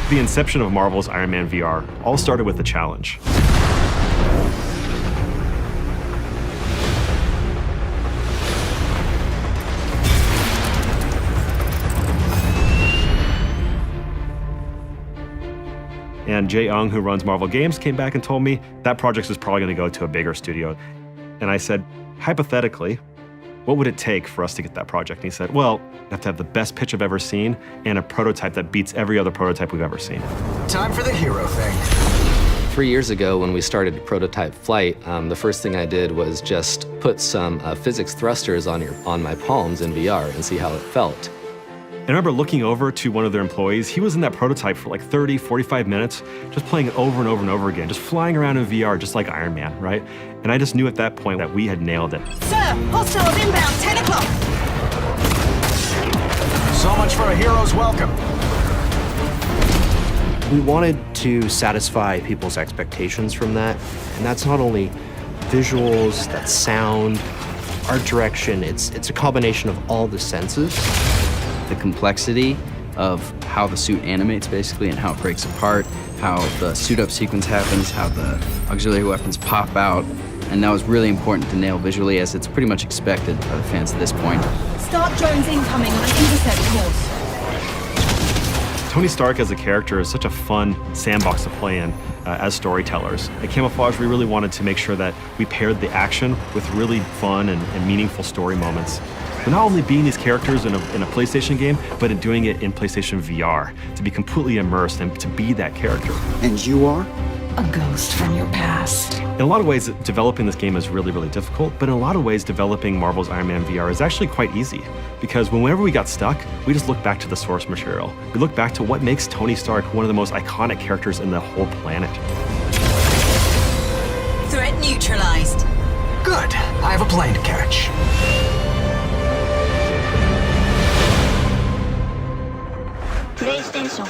The inception of Marvel's Iron Man VR all started with a challenge. And Jae Young, who runs Marvel Games, came back and told me that project is probably going to go to a bigger studio. And I said, hypothetically, what would it take for us to get that project? And he said, well, you have to have the best pitch I've ever seen and a prototype that beats every other prototype we've ever seen. Time for the hero thing. 3 years ago, when we started prototype flight, the first thing I did was just put some physics thrusters on my palms in VR and see how it felt. I remember looking over to one of their employees. He was in that prototype for like 30, 45 minutes, just playing it over and over and over again, just flying around in VR, just like Iron Man, right? And I just knew at that point that we had nailed it. Sir, hostiles inbound, 10 o'clock. So much for a hero's welcome. We wanted to satisfy people's expectations from that, and that's not only visuals, that's sound, art direction, it's a combination of all the senses. The complexity of how the suit animates, basically, and how it breaks apart, how the suit-up sequence happens, how the auxiliary weapons pop out, and that was really important to nail visually, as it's pretty much expected by the fans at this point. Start drones incoming on an intercept course. Tony Stark as a character is such a fun sandbox to play in as storytellers. At Camouflage, we really wanted to make sure that we paired the action with really fun and meaningful story moments. But not only being these characters in a PlayStation game, but in doing it in PlayStation VR, to be completely immersed and to be that character. And you are? A ghost from your past. In a lot of ways, developing this game is really, really difficult, but in a lot of ways, developing Marvel's Iron Man VR is actually quite easy, because whenever we got stuck, we just look back to the source material. We look back to what makes Tony Stark one of the most iconic characters in the whole planet. Threat neutralized. Good. I have a plane to catch. PlayStation